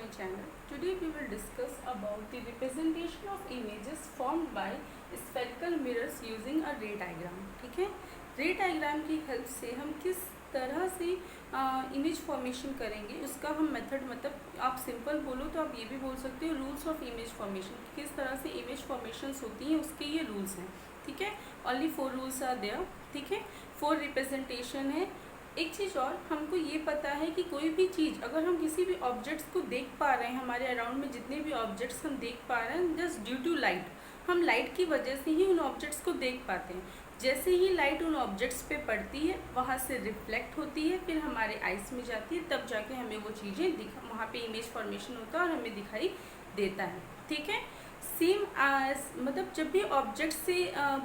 channel. Today we will discuss about the representation of images formed by spherical mirrors using a ray diagram. ठीक है, रे diagram की help से हम किस तरह से इमेज फॉर्मेशन करेंगे उसका हम मेथड, मतलब आप सिंपल बोलो तो आप ये भी बोल सकते हो रूल्स ऑफ इमेज फॉर्मेशन, किस तरह से इमेज फॉर्मेशंस होती हैं उसके ये रूल्स हैं. ठीक है, ओनली 4 रूल्स आर देयर. ठीक है, 4 रिप्रेजेंटेशन है. एक चीज़ और, हमको ये पता है कि कोई भी चीज़ अगर हम किसी भी ऑब्जेक्ट्स को देख पा रहे हैं, हमारे अराउंड में जितने भी ऑब्जेक्ट्स हम देख पा रहे हैं, जस्ट ड्यू टू लाइट, हम लाइट की वजह से ही उन ऑब्जेक्ट्स को देख पाते हैं. जैसे ही लाइट उन ऑब्जेक्ट्स पे पड़ती है वहाँ से रिफ्लेक्ट होती है, फिर हमारे आइज़ में जाती है, तब जाके हमें वो चीज़ें वहाँ पे इमेज फॉर्मेशन होता है और हमें दिखाई देता है. ठीक है, सेम मतलब जब भी ऑब्जेक्ट से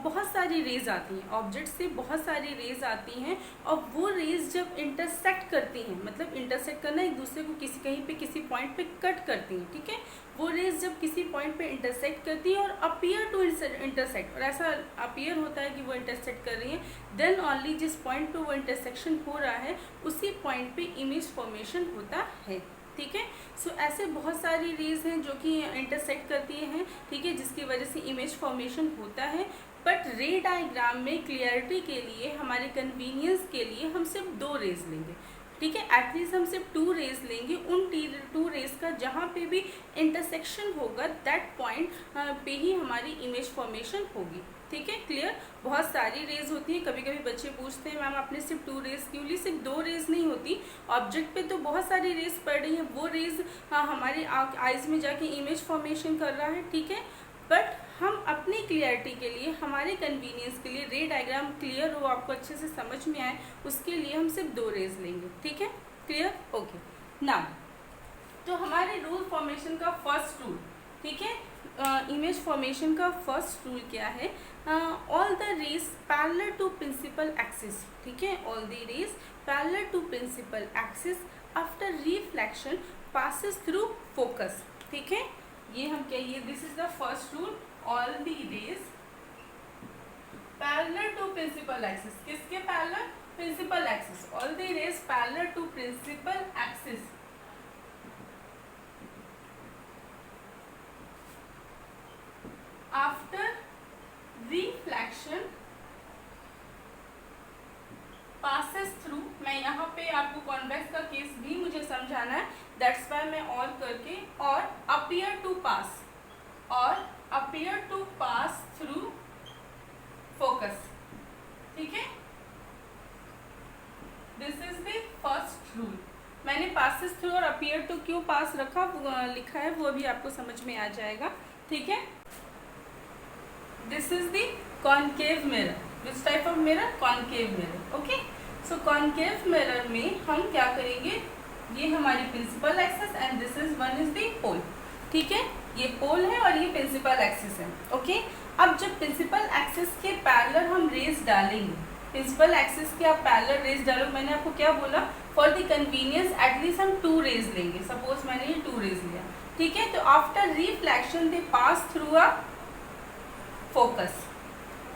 बहुत सारी रेज आती हैं, ऑब्जेक्ट से बहुत सारी रेज आती हैं और वो रेज जब इंटरसेक्ट करती हैं, मतलब इंटरसेक्ट करना एक दूसरे को किसी कहीं पे किसी पॉइंट पे कट करती हैं. ठीक है, वो रेज जब किसी पॉइंट पे इंटरसेक्ट करती है और अपीयर टू इंटरसेक्ट, और ऐसा अपीयर होता है कि वो इंटरसेक्ट कर रही है, देन ओनली जिस पॉइंट पे वो इंटरसेक्शन हो रहा है उसी पॉइंट पे इमेज फॉर्मेशन होता है. ठीक है, सो ऐसे बहुत सारी रेज हैं जो कि इंटरसेक्ट करती हैं. ठीक है, जिसकी वजह से इमेज फॉर्मेशन होता है. बट रे डायग्राम में क्लियरिटी के लिए, हमारे कन्वीनियंस के लिए हम सिर्फ 2 रेज लेंगे. ठीक है, एटलीस्ट हम सिर्फ 2 रेज लेंगे. उन 2 रेज का जहाँ पे भी इंटरसेक्शन होगा दैट पॉइंट पे ही हमारी इमेज फॉर्मेशन होगी. ठीक है, क्लियर. बहुत सारी रेज होती हैं. कभी कभी बच्चे पूछते हैं मैम आपने सिर्फ 2 रेज क्यों ली. सिर्फ 2 रेज नहीं होती, ऑब्जेक्ट पे तो बहुत सारी रेज पड़ रही हैं, वो रेज हमारी आइज़ में जाके इमेज फॉर्मेशन कर रहा है. ठीक है, बट हम अपनी क्लियरिटी के लिए, हमारे कन्वीनियंस के लिए, रे डायग्राम क्लियर हो, आपको अच्छे से समझ में आए, उसके लिए हम सिर्फ 2 रेज लेंगे. ठीक है, क्लियर. ओके, नाउ तो हमारे रूल फॉर्मेशन का फर्स्ट रूल, ठीक है, इमेज फॉर्मेशन का फर्स्ट रूल क्या है, all the rays parallel to principal axis. ठीक है, all the rays parallel to principal axis after reflection passes through focus. ठीक है, ये हम कहिए this is the first rule, all the rays parallel to principal axis. किसके पैरेलल? Principal axis. All the rays parallel to principal axis after reflection passes through. मैं यहाँ पे आपको कॉन्वेक्स का केस भी मुझे समझाना है, दैट्स वाई मैं और करके, और अपीयर टू पास, और appear to pass through focus. ठीक है, this is the first rule. मैंने पासेस थ्रू और अपीयर टू क्यों पास रखा लिखा है वो भी आपको समझ में आ जाएगा. ठीक है, this is the concave mirror. Which type of mirror? Concave mirror. Okay, so concave mirror में हम क्या करेंगे, ये हमारी principal axis and this is one is the pole. ठीक है, ये पोल है और ये प्रिंसिपल एक्सिस है. ओके, अब जब प्रिंसिपल एक्सिस के पैरेलल हम रेज डालेंगे, प्रिंसिपल एक्सिस के आप पैरेलल रेज डालो, मैंने आपको क्या बोला, फॉर द कन्वीनियंस एटलीस्ट हम 2 रेज लेंगे. सपोज मैंने ये 2 रेज लिया. ठीक है, तो after reflection they pass through a focus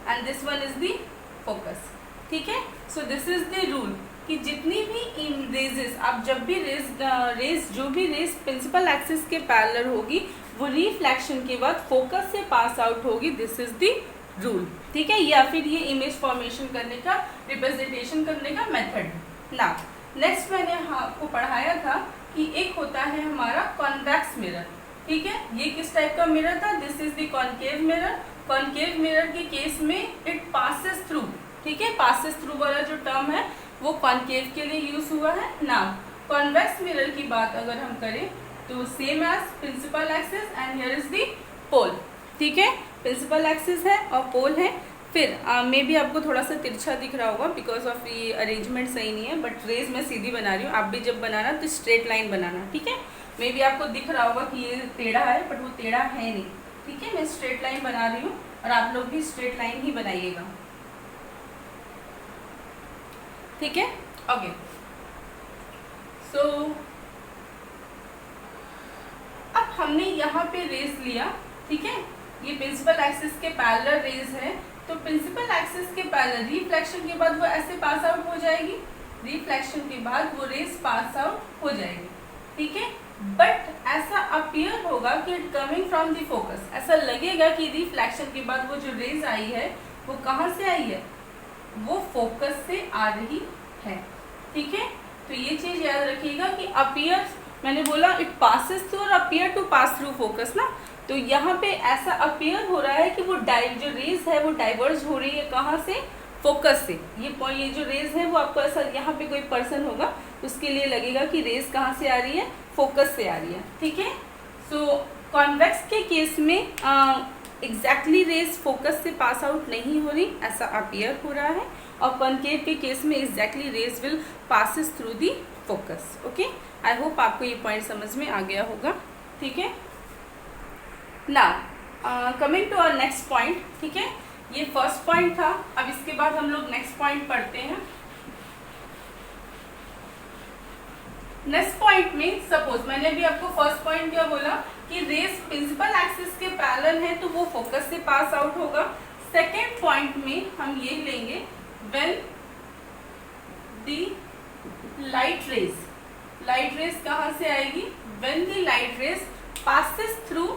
and this one is the focus. ठीक है, so this is the rule कि जितनी भी रेजेस, आप जब भी रेज जो भी रेज प्रिंसिपल एक्सिस के पैरेलल होगी वो रिफ्लेक्शन के बाद फोकस से पास आउट होगी. This is the rule. ठीक है, या फिर ये इमेज फॉर्मेशन करने का, रिप्रेजेंटेशन करने का मेथड. ना नेक्स्ट मैंने आपको पढ़ाया था कि एक होता है हमारा कॉन्वेक्स मिरर. ठीक है, ये किस टाइप का मिरर था, this is the concave mirror. Concave mirror के केस में इट पासेस थ्रू. ठीक है, पासेस थ्रू वाला जो टर्म है वो कॉन्केव के लिए यूज हुआ है. नाउ कॉन्वेक्स मिरर की बात अगर हम करें तो same as principal axis and here is the pole. ठीक है, प्रिंसिपल एक्सिस है और पोल है. फिर मे भी आपको थोड़ा सा तिरछा दिख रहा होगा बिकॉज ऑफ ये अरेंजमेंट सही नहीं है, बट रेज मैं सीधी बना रही हूँ. आप भी जब बनाना तो स्ट्रेट लाइन बनाना. ठीक है, मे भी आपको दिख रहा होगा कि ये टेढ़ा है, बट वो टेढ़ा है नहीं. ठीक है, मैं स्ट्रेट लाइन बना रही हूँ और आप लोग भी स्ट्रेट लाइन ही बनाइएगा. ठीक है, ओके. सो अब हमने यहाँ पे रेज लिया. ठीक है, ये प्रिंसिपल एक्सिस के पैरेलल रेज है, तो प्रिंसिपल एक्सिस के पैरेलल रिफ्लेक्शन के बाद वो ऐसे पास आउट हो जाएगी. रिफ्लेक्शन के बाद वो रेज पास आउट हो जाएगी. ठीक है, बट एज होगा कि it coming from the focus, ऐसा लगेगा कि रिफ्लेक्शन के बाद वो जो रेज आई है वो कहाँ से आई है, वो फोकस से आ रही है। ठीक है, तो ये चीज याद रखिएगा कि अपीयर, मैंने बोला इट पासेस थ्रू और appear to pass through focus ना, तो यहाँ पे ऐसा अपीयर हो रहा है कि वो जो रेज है वो डाइवर्ज हो रही है कहाँ से, फोकस से। ये जो रेज है वो आपको ऐसा, यहाँ पे कोई पर्सन होगा उसके लिए लगेगा कि रेज कहाँ से आ रही है, फोकस से आ रही है। ठीक है, सो कॉन्वेक्स के केस में एग्जैक्टली रेज फोकस से पास आउट नहीं हो रही, ऐसा अपीयर हो रहा है, और कॉनकेव के केस में exactly rays will passes through the focus. Okay, I hope आपको ये पॉइंट समझ में आ गया होगा। ठीक है, now coming to our next point. ठीक है, ये फर्स्ट पॉइंट था, अब इसके बाद हम लोग नेक्स्ट पॉइंट पढ़ते हैं। नेक्स्ट पॉइंट में सपोज मैंने भी आपको फर्स्ट पॉइंट क्या बोला कि रेज प्रिंसिपल एक्सिस के पैरेलल है तो वो फोकस से पास आउट होगा। सेकेंड पॉइंट में हम ये लेंगे व्हेन द लाइट रेज कहाँ से आएगी, when the light raise passes through,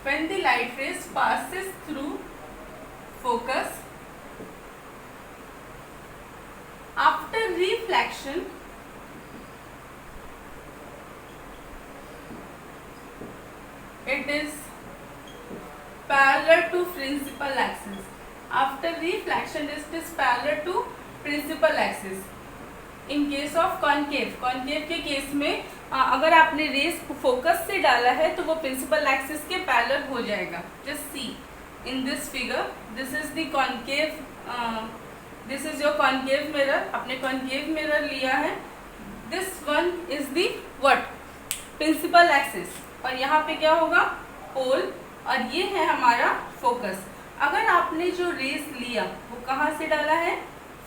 when the light rays passes through focus after reflection, it is parallel to principal axis. After reflection it is parallel to principal axis. In case of concave के case में अगर आपने race focus से डाला है तो वो principal axis के पैरेलल हो जाएगा। Just see in this figure, this is the concave, this is your concave mirror, आपने कॉनकेव मिरर लिया है, this one is the what, principal axis, और यहाँ पे क्या होगा, पोल, और ये है हमारा फोकस। अगर आपने जो रेस लिया वो कहाँ से डाला है,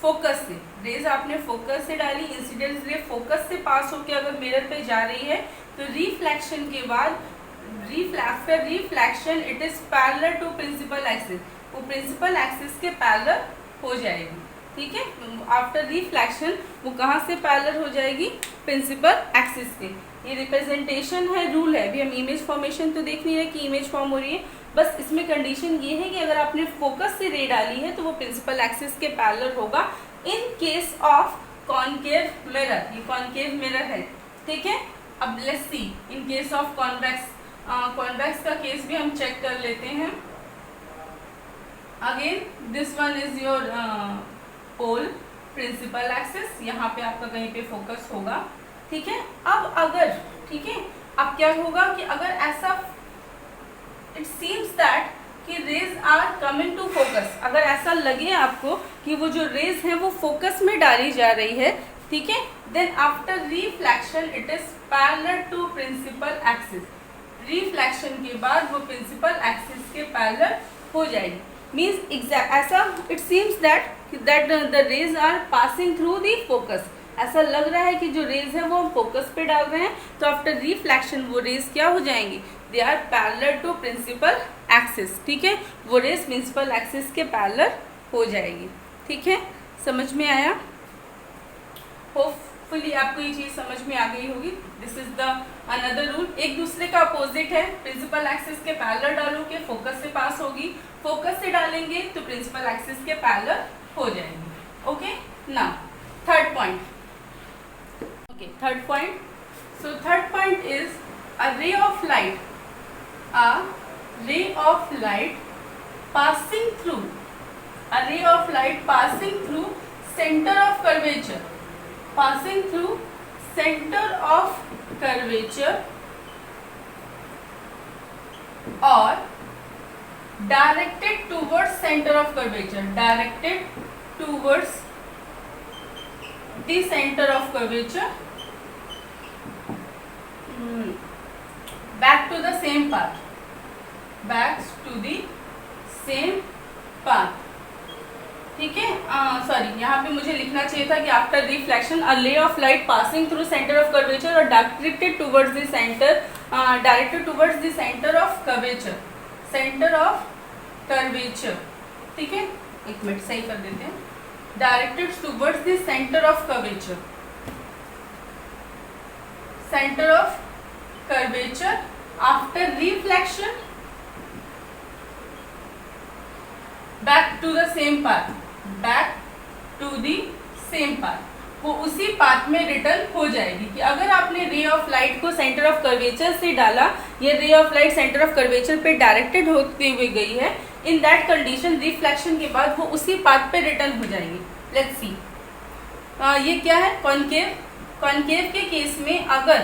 फोकस से, रेज आपने फोकस से डाली, इंसिडेंट रे फोकस से पास होकर अगर मिरर पे जा रही है तो रिफ्लेक्शन के बाद, after reflection it is parallel to principal axis, वो प्रिंसिपल एक्सिस के पैरेलल हो जाएगी। ठीक है, आफ्टर रिफ्लेक्शन वो कहाँ से पैरेलल हो जाएगी, प्रिंसिपल एक्सिस के। ये रिप्रेजेंटेशन है, रूल है, अभी हम इमेज फॉर्मेशन तो देख नहीं रहे कि इमेज फॉर्म हो रही है, बस इसमें कंडीशन ये है कि अगर आपने फोकस से रे डाली है तो वो प्रिंसिपल एक्सिस के पैरेलल होगा in case of concave mirror, ये कॉनकेव मिरर है। ठीक है, अब let's see in case of convex, convex का केस भी हम चेक कर लेते हैं। Again this one is your pole, principal axis, यहाँ पे आपका कहीं पे फोकस होगा। ठीक है, अब अगर, ठीक है, अब क्या होगा कि अगर ऐसा इट सीम्स दैट कि rays are coming to focus, अगर ऐसा लगे आपको कि वो जो रेज है वो फोकस में डाली जा रही है, ठीक है, then after reflection it is parallel to principal axis, reflection के बाद वो प्रिंसिपल एक्सिस के पैरेलल हो जाएगी। मीन्स एग्जैक्ट ऐसा it seems that the rays are passing through the focus, ऐसा लग रहा है कि जो रेज है वो हम फोकस पे डाल रहे हैं, तो आफ्टर रिफ्लेक्शन वो रेज क्या हो जाएंगी, they are parallel to principal axis. ठीक है, वो रेज प्रिंसिपल एक्सिस के पैरेलल हो जाएगी। ठीक है, समझ में आया? होपफुली आपको ये चीज समझ में आ गई होगी। This is the another rule, एक दूसरे का अपोजिट है, प्रिंसिपल एक्सिस के पैरेलल डालोगे फोकस से पास होगी, फोकस से डालेंगे तो प्रिंसिपल एक्सिस के पैरेलल हो जाएगी। Okay, now third point. Okay, third point. So third point is a ray of light. A ray of light passing through. A ray of light passing through center of curvature. Passing through center of curvature or directed towards center of curvature. Directed towards the center of curvature. Back to the same path. Back to the same path. ठीक है, sorry यहाँ पे मुझे लिखना चाहिए था कि after reflection a ray of light passing through centre of curvature और directed towards the centre, directed towards the centre of curvature, centre of curvature. ठीक है, एक मिनट सही कर देते हैं, directed towards the centre of curvature, center of curvature after reflection back to the same path, back to the same path, वो उसी path में रिटर्न हो जाएगी। कि अगर आपने रे ऑफ लाइट को सेंटर ऑफ कर्वेचर से डाला, ये रे of light centre of curvature पे डायरेक्टेड होते हुए गई है, इन दैट कंडीशन रिफ्लेक्शन के बाद वो उसी पाथ पे रिटर्न हो जाएगी। लेट्स सी, ये क्या है, कॉनकेव। कॉनकेव के केस में अगर,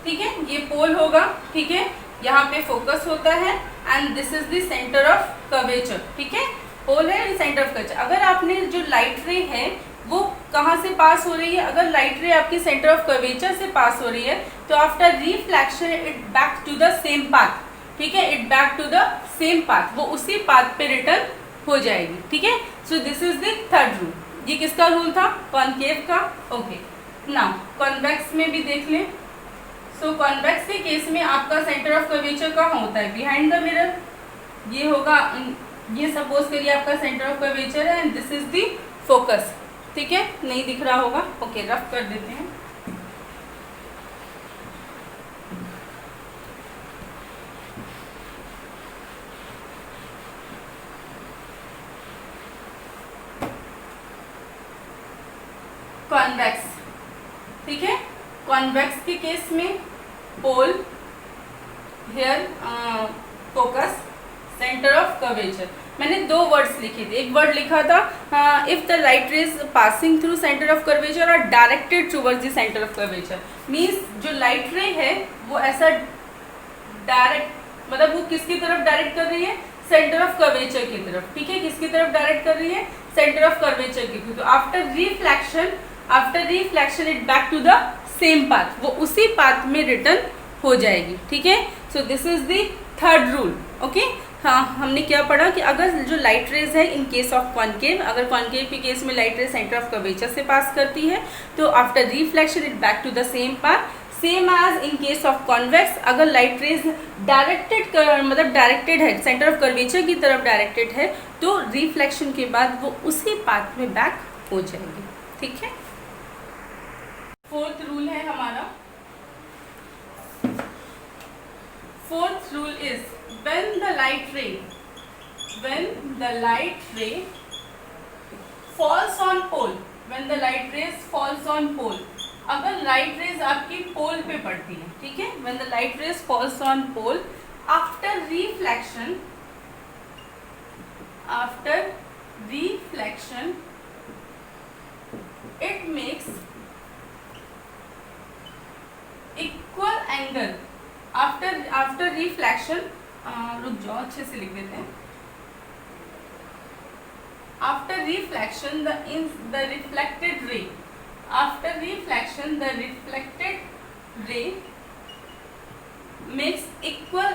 ठीक है, ये पोल होगा, ठीक है, यहाँ पे फोकस होता है and this is the centre of curvature, ठीक है, पोल है सेंटर ऑफ कर्वेचर। अगर आपने जो लाइट रे है वो कहाँ से पास हो रही है, अगर लाइट रे आपकी सेंटर ऑफ कर्वेचर से पास हो रही है तो after reflection it back to the same path, ठीक है, it back to the same path, वो उसी पाथ पे रिटर्न हो जाएगी, ठीक है। So this is the third rule. ये किसका रूल था, कॉनकेव का। ओके, नाउ कॉन्वेक्स में भी देख लें। सो कॉन्वेक्स के केस में आपका सेंटर ऑफ कर्वेचर कहाँ होता है, बिहाइंड द मिरर। ये होगा, ये सपोज करिए आपका सेंटर ऑफ कर्वेचर है and this is the focus, ठीक है, नहीं दिख रहा होगा, ओके, रफ कर देते हैं। कॉन्वेक्स, ठीक है, कॉन्वेक्स के केस में pole, here focus, centre of curvature. मैंने दो वर्ड्स लिखे थे, एक वर्ड लिखा था if the light rays passing through centre of curvature और directed towards the centre of curvature, means जो लाइट रे है वो ऐसा डायरेक्ट, मतलब वो किसकी तरफ डायरेक्ट कर रही है, सेंटर ऑफ कर्वेचर की तरफ, ठीक है, किसकी तरफ डायरेक्ट कर रही है, सेंटर ऑफ कर्वेचर की तरफ। तो after reflection it back to the same path, वो उसी पाथ में रिटर्न हो जाएगी, ठीक है। So this is the third rule. Okay, हाँ, हमने क्या पढ़ा कि अगर जो लाइट रेज है इन केस ऑफ कॉनकेव, अगर कॉनकेव के केस में light rays centre of curvature से पास करती है तो after reflection it back to the same path, same as in case of convex. अगर लाइट रेज डायरेक्टेड, मतलब डायरेक्टेड है, सेंटर ऑफ कर्वेचर की तरफ डायरेक्टेड है, तो रिफ्लेक्शन के बाद वो उसी पाथ में बैक हो जाएगी, ठीक है। फोर्थ रूल है हमारा, fourth rule is when the light ray falls on pole, when the light rays falls on pole, अगर लाइट रेज आपकी पोल पे पड़ती है, ठीक है, when the light rays falls on pole, after reflection it makes equal angle after reflection, रुक जाओ, अच्छे से लिख देते हैं। After reflection the reflected ray makes equal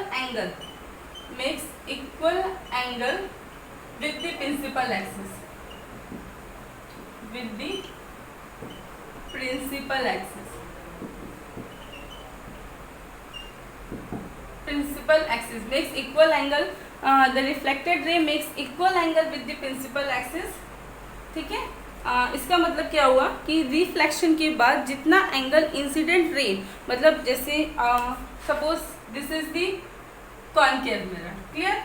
angle with the principal axis, principal axis makes equal angle, the reflected ray makes equal angle with the principal axis, ठीक है। इसका मतलब क्या हुआ कि रिफ्लेक्शन के बाद जितना एंगल इंसिडेंट रे, मतलब जैसे suppose this is the concave mirror, clear.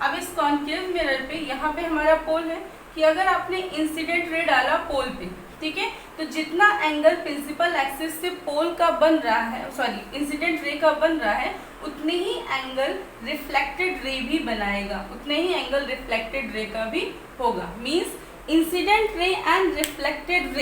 अब इस कॉनकेव मिरर पे यहाँ पे हमारा पोल है कि अगर आपने इंसिडेंट रे डाला पोल पे, ठीक है, तो जितना एंगल प्रिंसिपल एक्सिस से पोल का बन रहा है, सॉरी इंसिडेंट रे का बन रहा है, उतने ही एंगल रिफ्लेक्टेड रे भी बनाएगा, उतने ही एंगल रिफ्लेक्टेड रे का भी होगा। Means incident ray and reflected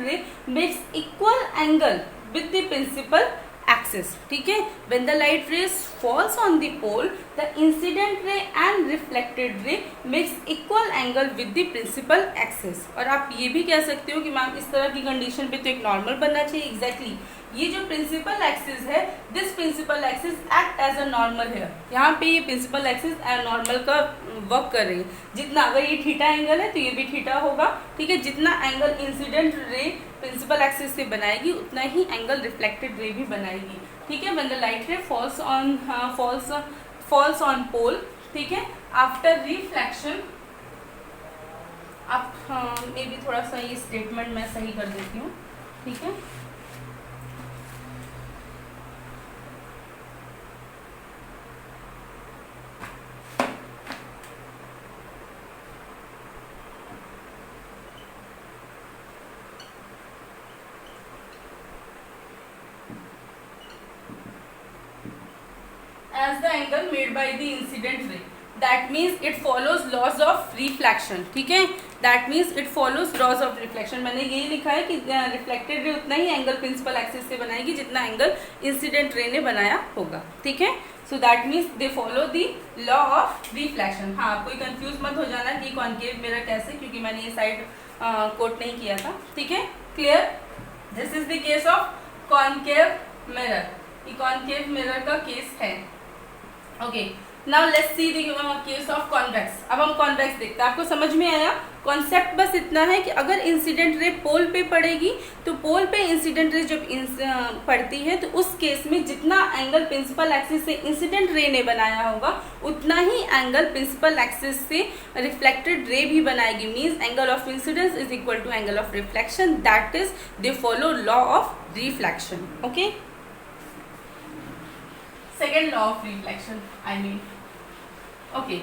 ray makes equal angle with the principal axis, ठीक है। When the light rays falls on the pole, the incident ray and reflected ray makes equal angle with the principal axis. और आप ये भी कह सकते हो कि मैम इस तरह की कंडीशन पे तो एक नॉर्मल बनना चाहिए। एग्जैक्टली, ये जो प्रिंसिपल एक्सिस है, this principal axis act as a normal है। यहाँ पे ये प्रिंसिपल एक्सिस नॉर्मल का वर्क कर रही है। जितना, अगर ये थीटा एंगल है तो ये भी थीटा होगा, ठीक है। जितना angle incident ray principal axis से बनाएगी, उतना ही एंगल रिफ्लेक्टेड रे भी बनाएगी, ठीक है। When the light ray falls on pole, ठीक है, आफ्टर रिफ्लेक्शन, आप मे भी थोड़ा सा ये स्टेटमेंट मैं सही कर देती हूँ। ठीक है। As the angle made by the incident ray, that means it follows laws of reflection, ठीक है। That means it follows laws of reflection। मैंने यही लिखा है कि रिफ्लेक्टेड रे उतना ही एंगल प्रिंसिपल एक्सिस से बनाएगी जितना एंगल इंसिडेंट रे ने बनाया होगा, ठीक है। So that means they follow the law of reflection. हाँ, कोई कंफ्यूज मत हो जाना कि कॉन्केव मिरर कैसे, क्योंकि मैंने ये साइड कोट नहीं किया था, ठीक है। Clear? This is the case of concave mirror. ये कॉन्केव मिरर का केस है। Okay, now let's see the case of convex. अब हम कॉन्वेक्स देखते हैं। आपको समझ में आया? कॉन्सेप्ट बस इतना है कि अगर इंसिडेंट रे पोल पे पड़ेगी तो पोल पे इंसिडेंट रे जब पड़ती है तो उस केस में जितना एंगल प्रिंसिपल एक्सिस से इंसिडेंट रे ने बनाया होगा उतना ही एंगल प्रिंसिपल एक्सिस से रिफ्लेक्टेड रे भी बनाएगी। Means angle of incidence is equal to angle of reflection, that is they follow law of reflection. Okay, second law of reflection I mean. Okay,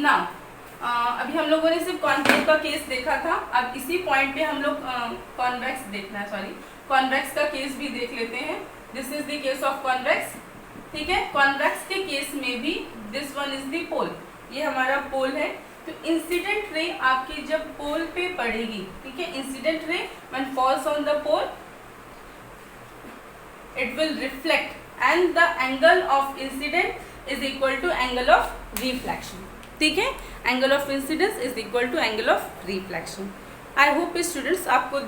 now अभी हम लोगों ने सिर्फ convex का case देखा था। अब इसी पॉइंट पे हम लोग कॉन्वेक्स देखना है, सॉरी कॉन्वेक्स का केस भी देख लेते हैं। This is the case of convex, ठीक है। कॉन्वेक्स के केस में भी दिस वन इज द पोल, ये हमारा पोल है। तो इंसिडेंट रे आपकी जब पोल पे पड़ेगी, ठीक है, incident ray when falls on the pole it will reflect and the angle of incident is equal to angle of reflection, ठीक है। Angle of incidence is equal to angle of reflection. I hope students आपको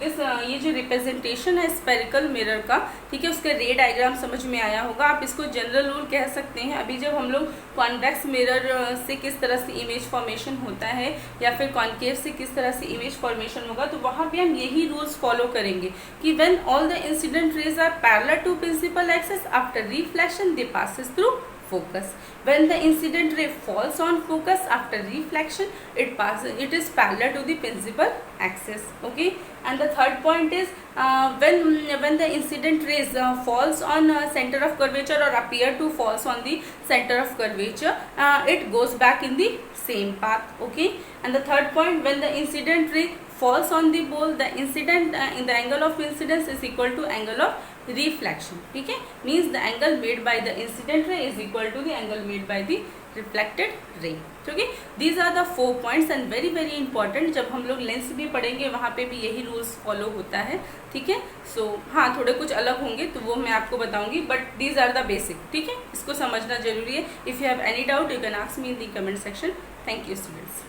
ये जो representation है spherical mirror का, ठीक है, उसका रे डायग्राम समझ में आया होगा। आप इसको जनरल रूल कह सकते हैं। अभी जब हम लोग कॉन्वेक्स मिरर से किस तरह से इमेज फॉर्मेशन होता है या फिर कॉन्केव से किस तरह से इमेज फॉर्मेशन होगा, तो वहाँ पे हम यही रूल्स फॉलो करेंगे कि when all the incident rays are parallel to principal axis after reflection they passes through focus. When the incident ray falls on focus after reflection, it is parallel to the principal axis. Okay, and the third point is when the incident rays falls on center of curvature or appear to falls on the center of curvature, it goes back in the same path. Okay, and the third point, when the incident ray falls on the pole, the incident in the angle of incidence is equal to angle of reflection, ठीक है। Means the angle made by the incident ray is equal to the angle made by the reflected ray, ठीक है। These are the 4 points and very very important. जब हम लोग lens भी पढ़ेंगे वहाँ पे भी यही रूल्स फॉलो होता है, ठीक है। सो हाँ, थोड़े कुछ अलग होंगे तो वो मैं आपको बताऊंगी, but these are the basic, ठीक है। इसको समझना जरूरी है। If you have any doubt you can ask me in the comment section. Thank you students.